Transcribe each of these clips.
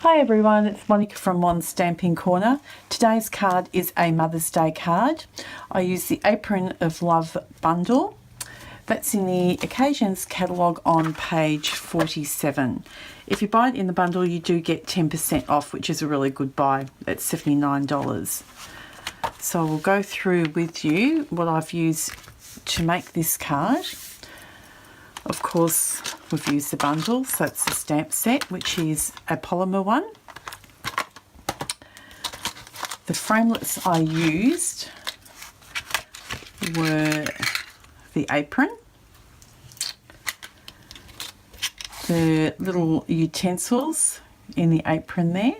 Hi everyone, it's Monica from Mon Stamping Corner. Today's card is a Mother's Day card. I use the Apron of Love bundle. That's in the Occasions catalogue on page 47. If you buy it in the bundle, you do get 10% off, which is a really good buy. It's $79. So we'll go through with you what I've used to make this card. Of course, we've used the bundle, so it's the stamp set, which is a polymer one. The framelits I used were the apron, the little utensils in the apron there.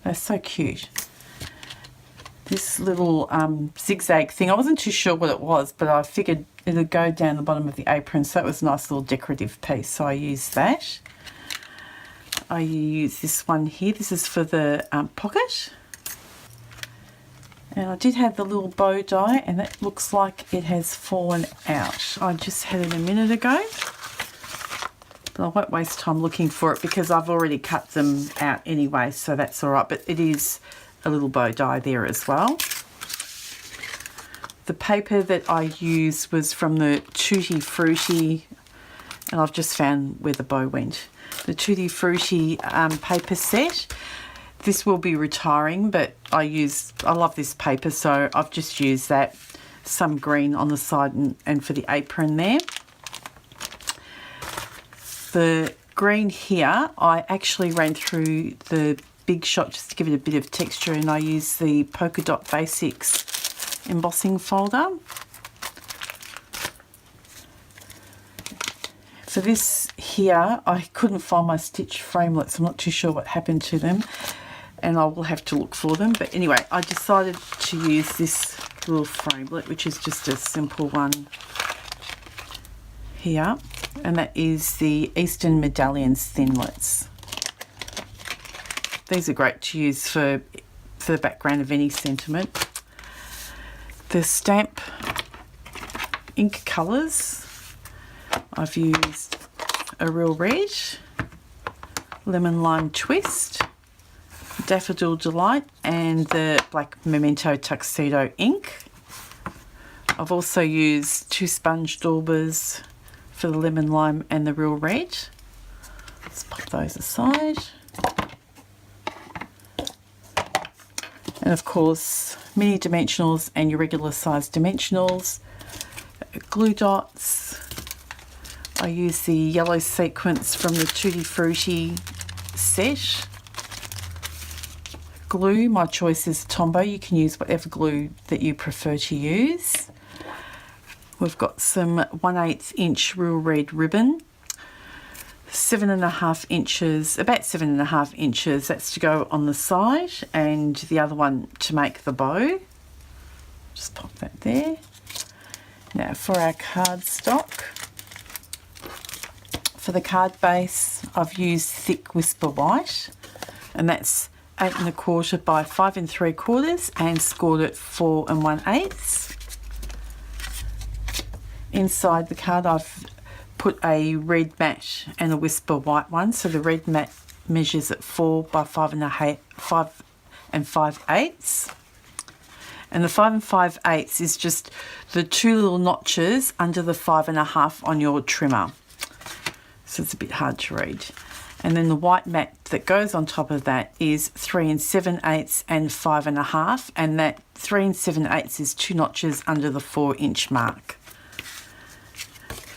They're so cute. This little zigzag thing, I wasn't too sure what it was, but I figured it would go down the bottom of the apron, so it was a nice little decorative piece, so I used that. I use this one here. This is for the pocket. And I did have the little bow die, and that looks like it has fallen out. I just had it a minute ago, but I won't waste time looking for it because I've already cut them out anyway, so that's all right. But it is a little bow die there as well. The paper that I used was from the Tutti Frutti, and I've just found where the bow went. The Tutti Frutti paper set. This will be retiring, but I love this paper, so I've just used that. Some green on the side and for the apron there. The green here, I actually ran through the Big Shot just to give it a bit of texture, and I used the Polka Dot Basics embossing folder. For this here, I couldn't find my stitch framelits. I'm not too sure what happened to them, and I will have to look for them. But anyway, I decided to use this little framelit, which is just a simple one here, and that is the Eastern Medallions Thinlits. These are great to use for the background of any sentiment. The stamp ink colours, I've used a Real Red, Lemon Lime Twist, Daffodil Delight, and the Black Memento Tuxedo ink. I've also used 2 sponge daubers for the Lemon Lime and the Real Red. Let's pop those aside. And of course, mini dimensionals and your regular size dimensionals. Glue dots. I use the yellow sequins from the Tutti Frutti set. Glue, my choice is Tombow. You can use whatever glue that you prefer to use. We've got some 1/8 inch Real Red ribbon. 7.5 inches, about 7.5 inches, that's to go on the side, and the other one to make the bow. Just pop that there. Now for our cardstock. For the card base, I've used thick Whisper White, and that's 8 1/4 by 5 3/4, and scored at 4 1/8. Inside the card, I've put a red matte and a Whisper White one. So the red matte measures at 4 by 5 5/8. And the 5 5/8 is just the 2 little notches under the 5 1/2 on your trimmer. So it's a bit hard to read. And then the white matte that goes on top of that is 3 7/8 and 5 1/2. And that 3 7/8 is 2 notches under the 4-inch mark.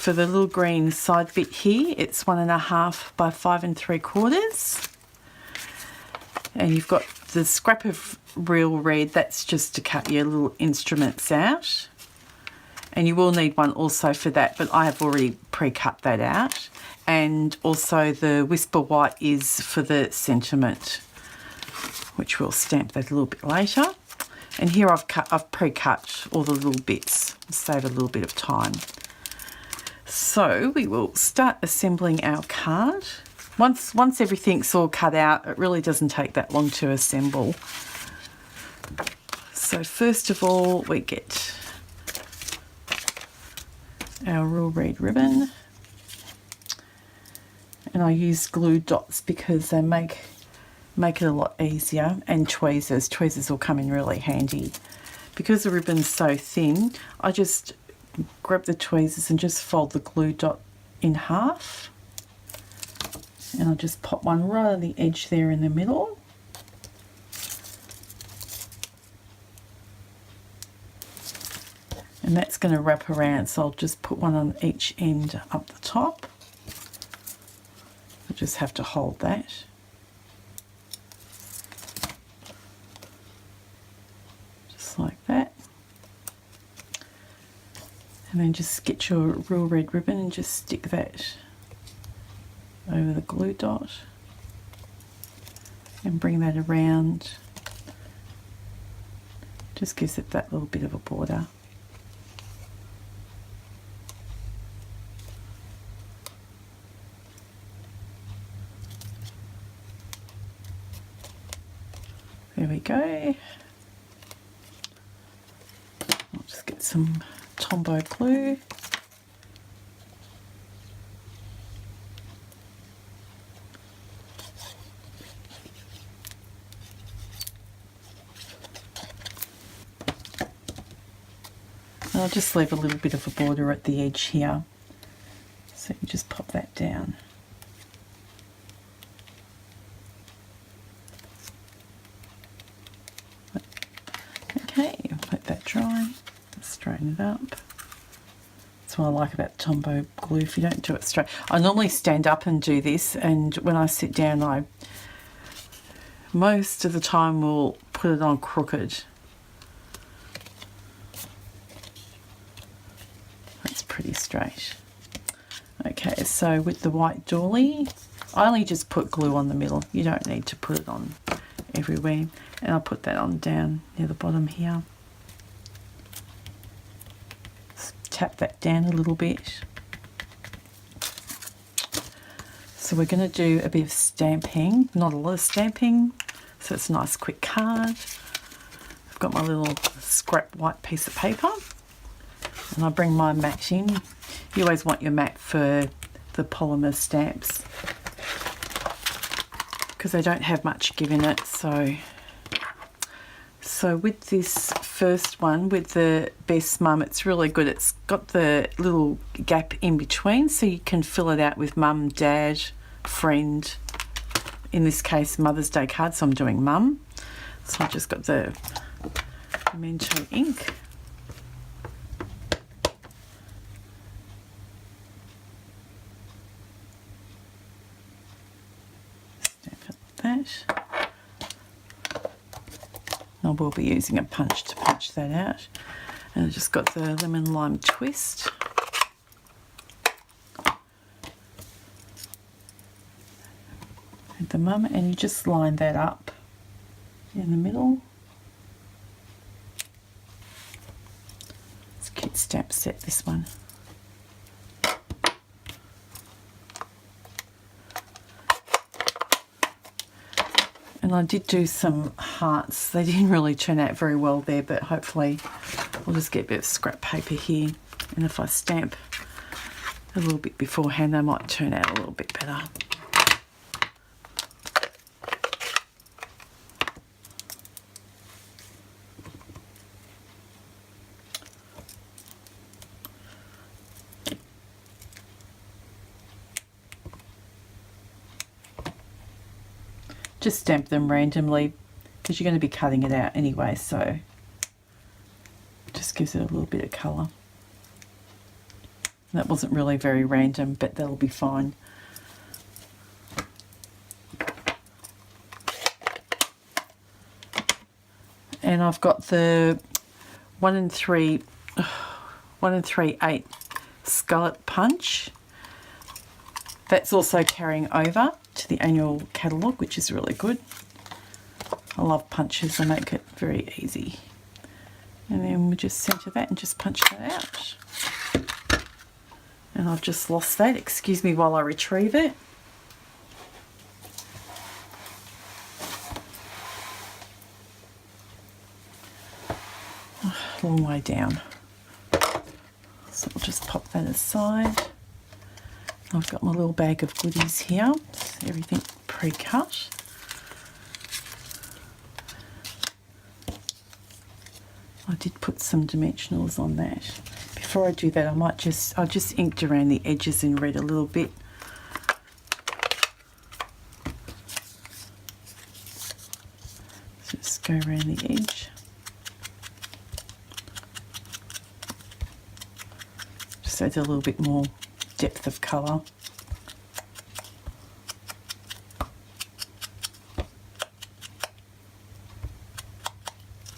For the little green side bit here, it's 1 1/2 by 5 3/4. And you've got the scrap of Real Red, that's just to cut your little instruments out. And you will need one also for that, but I have already pre-cut that out. And also the Whisper White is for the sentiment, which we'll stamp that a little bit later. And here I've pre-cut all the little bits, save a little bit of time. So we will start assembling our card. Once everything's all cut out, it really doesn't take that long to assemble. So first of all, we get our Real Red ribbon. And I use glue dots because they make make it a lot easier. And tweezers. Tweezers will come in really handy. Because the ribbon's so thin, I just grab the tweezers and just fold the glue dot in half. And I'll just pop one right on the edge there in the middle. And that's going to wrap around, so I'll just put one on each end up the top. I just have to hold that. Just like that. And then just get your real red ribbon and just stick that over the glue dot. And bring that around. Just gives it that little bit of a border. There we go. I'll just get some Tombow glue. And I'll just leave a little bit of a border at the edge here. So you just pop that down. Okay, let that dry, straighten it up. That's what I like about Tombow glue, if you don't do it straight. I normally stand up and do this, and when I sit down, I most of the time will put it on crooked. That's pretty straight. Okay, so with the white doily, I only just put glue on the middle. You don't need to put it on everywhere. And I'll put that on down near the bottom here. Just tap that down a little bit. So we're going to do a bit of stamping, not a lot of stamping, so it's a nice quick card. I've got my little scrap white piece of paper, and I bring my mat in. You always want your mat for the polymer stamps because they don't have much give in it. So with this first one, with the Best Mum, it's really good. It's got the little gap in between, so you can fill it out with mum, dad, friend. In this case, Mother's Day card, so I'm doing mum. So I've just got the Memento ink. Stamp it like that. I will be using a punch to punch that out. And I've just got the lemon lime twist. And the mum, and you just line that up in the middle. It's a cute stamp set, this one. And I did do some hearts. They didn't really turn out very well there, but hopefully I'll just get a bit of scrap paper here. And if I stamp a little bit beforehand, they might turn out a little bit better. Just stamp them randomly because you're going to be cutting it out anyway, so it just gives it a little bit of colour. That wasn't really very random, but that'll be fine. And I've got the 1 3/8 scallop punch. That's also carrying over to the annual catalogue, which is really good. I love punches, they make it very easy. And then we just centre that and just punch that out. And I've just lost that, excuse me while I retrieve it. Long way down. So I'll just pop that aside. I've got my little bag of goodies here, everything pre-cut. I did put some dimensionals on that. Before I do that, I'll just inked around the edges in red a little bit. Just go around the edge. Just adds a little bit more depth of colour.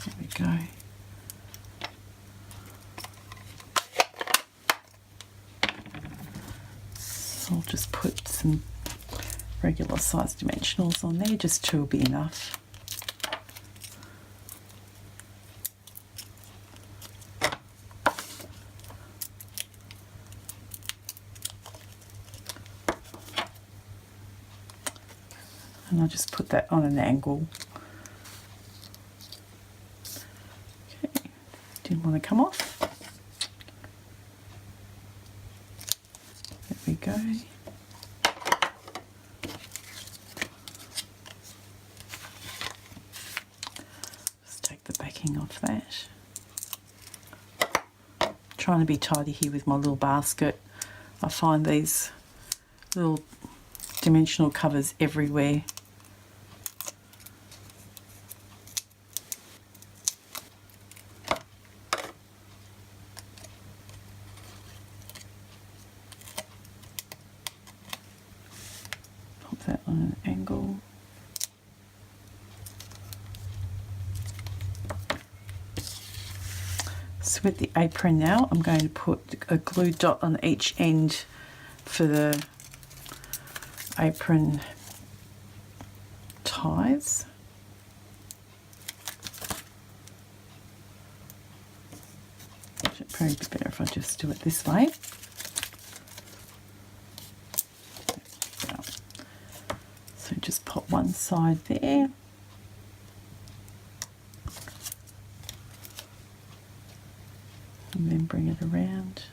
There we go. So I'll just put some regular size dimensionals on there, just 2 will be enough. And I'll just put that on an angle. Okay, didn't want to come off. There we go. Just take the backing off that. Trying to be tidy here with my little basket. I find these little dimensional covers everywhere. That on an angle. So with the apron now, I'm going to put a glue dot on each end for the apron ties. It'd probably be better if I just do it this way. So just pop one side there. And then bring it around.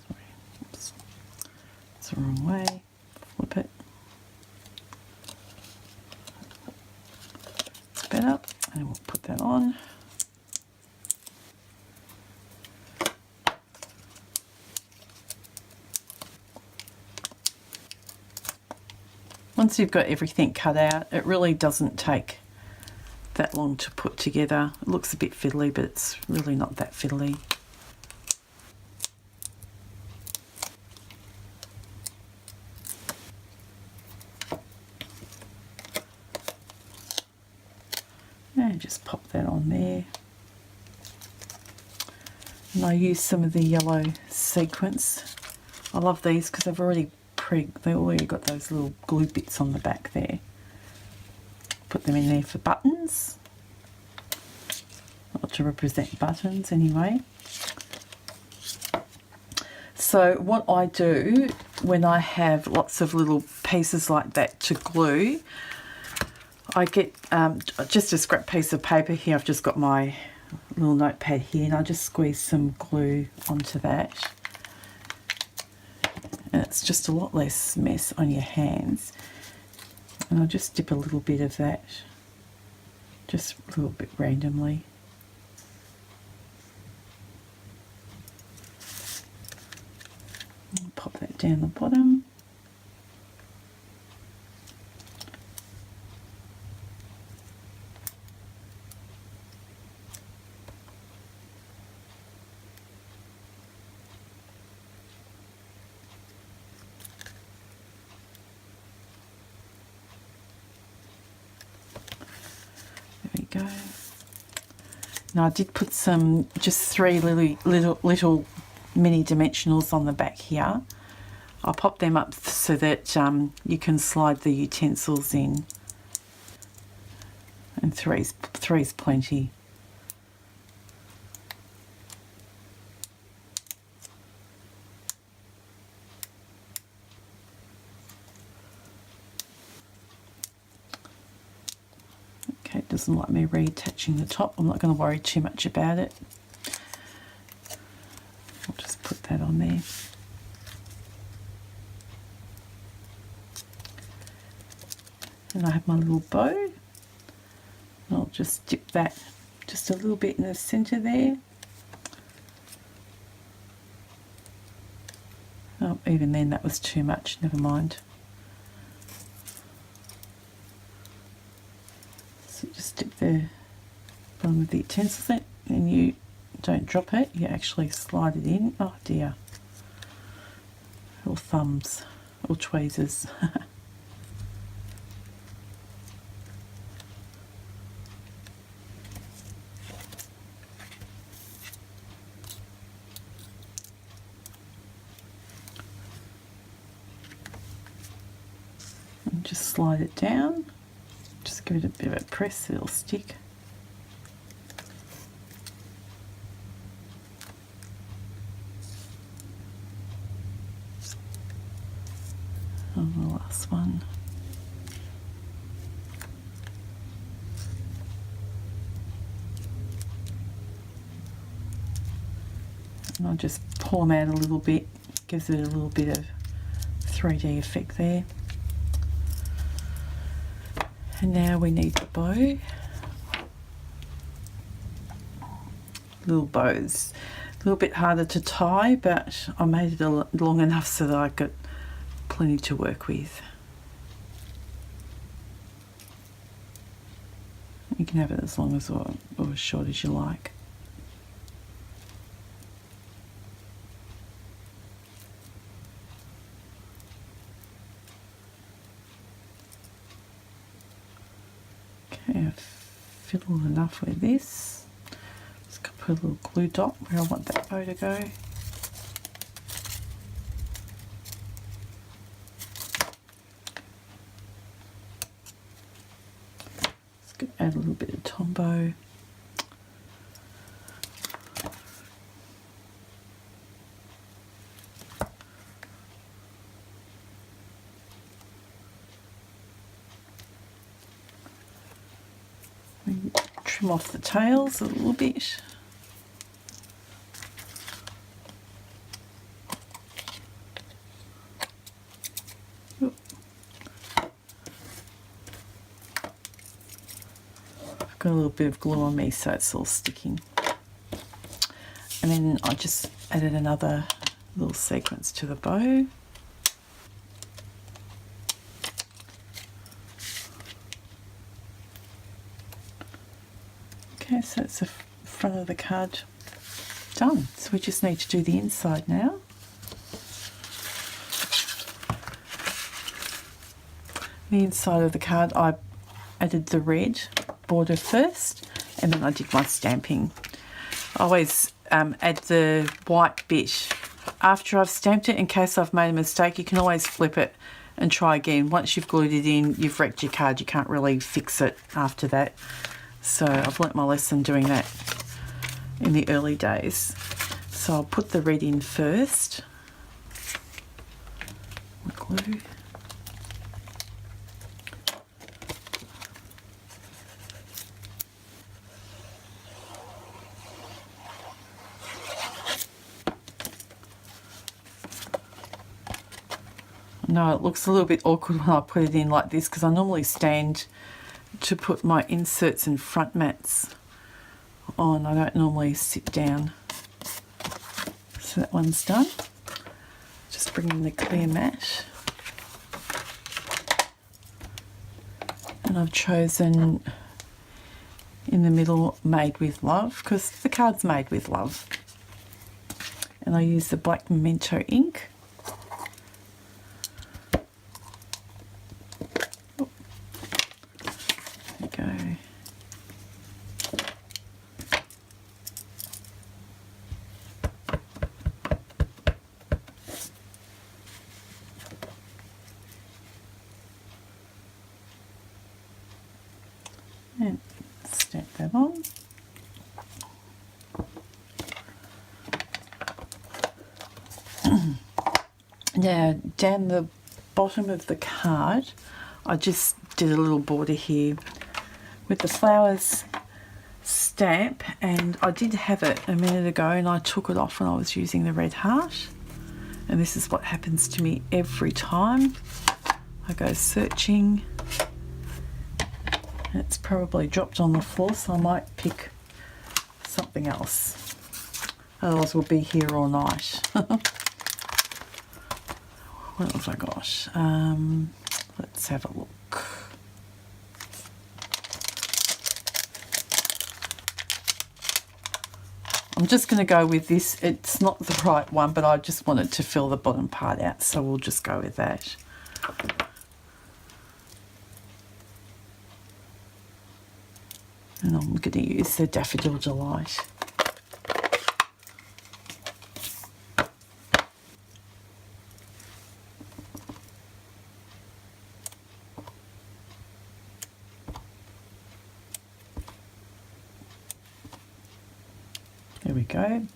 Sorry, oops. It's the wrong way. Flip it. It's better. And we'll put that on. Once you've got everything cut out, it really doesn't take that long to put together. It looks a bit fiddly, but it's really not that fiddly. And just pop that on there. And I use some of the yellow sequins. I love these because they've already got those little glue bits on the back there. Put them in there for buttons, or to represent buttons anyway. So what I do when I have lots of little pieces like that to glue, I get just a scrap piece of paper here. I've just got my little notepad here, and I just squeeze some glue onto that. And it's just a lot less mess on your hands. And I'll just dip a little bit of that, just a little bit randomly. And pop that down the bottom. Go. Now I did put some, just 3 little mini dimensionals on the back here. I'll pop them up so that you can slide the utensils in, and three's plenty. It doesn't like me reattaching the top. I'm not going to worry too much about it. I'll just put that on there. And I have my little bow. I'll just dip that just a little bit in the centre there. Oh, even then that was too much, never mind. So just dip the bottom of the utensil in, and you don't drop it, you actually slide it in. Oh dear. Little thumbs or tweezers. And just slide it down. Just give it a bit of a press, it'll stick. And the last one. And I'll just pull them out a little bit, gives it a little bit of 3D effect there. And now we need the bow. Little bows, a little bit harder to tie, but I made it long enough so that I got plenty to work with. You can have it as long as or as short as you like. Okay, I've fiddled enough with this. Just put a little glue dot where I want that bow to go. Add a little bit of Tombow. Trim off the tails a little bit. Got a little bit of glue on me so it's all sticking. And then I just added another little sequence to the bow. Okay, so that's the front of the card done. So we just need to do the inside now. The inside of the card, I added the red border first, and then I did my stamping. I always add the white bit after I've stamped it in case I've made a mistake. You can always flip it and try again. Once you've glued it in, you've wrecked your card. You can't really fix it after that. So I've learnt my lesson doing that in the early days. So I'll put the red in first. Glue. No, it looks a little bit awkward when I put it in like this because I normally stand to put my inserts and front mats on. I don't normally sit down. So that one's done. Just bring in the clear mat. And I've chosen in the middle Made with Love because the card's made with love. And I use the black Memento ink. And stamp that on. Now down the bottom of the card I just did a little border here with the flowers stamp, and I did have it a minute ago and I took it off when I was using the red heart, and this is what happens to me every time I go searching It's probably dropped on the floor, so I might pick something else. Otherwise we'll be here all night. What else I got? Let's have a look. I'm just going to go with this. It's not the right one, but I just wanted to fill the bottom part out, so we'll just go with that. And I'm going to use the Daffodil Delight. There we go.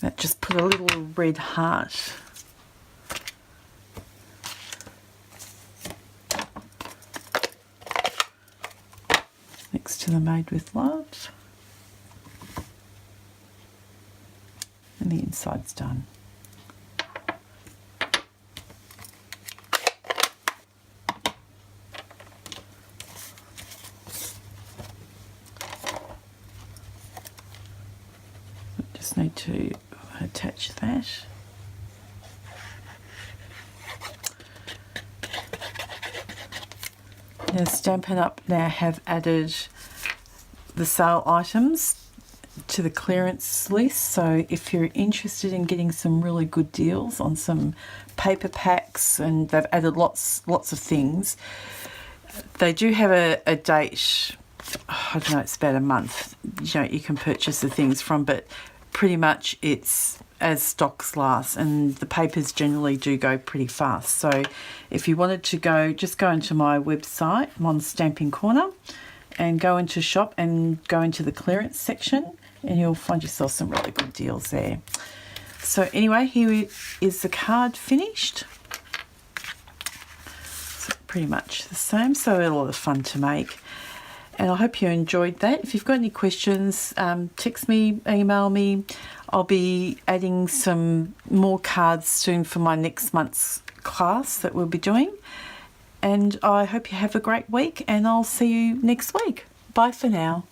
That just put a little red heart. Next to the Made with Love. And the inside's done. Just need to attach that. Now Stampin'Up now have added the sale items to the clearance list, so if you're interested in getting some really good deals on some paper packs, and they've added lots of things. They do have a date, I don't know, it's about a month, you can purchase the things from, but pretty much it's as stocks last, and the papers generally do go pretty fast. So if you wanted to go, just go into my website. I'm on Stampin' Corner, and go into shop and go into the clearance section, and you'll find yourself some really good deals there. So anyway, here is the card finished. So pretty much the same, so a lot of fun to make. And I hope you enjoyed that. If you've got any questions, text me, email me. I'll be adding some more cards soon for my next month's class that we'll be doing. And I hope you have a great week, and I'll see you next week. Bye for now.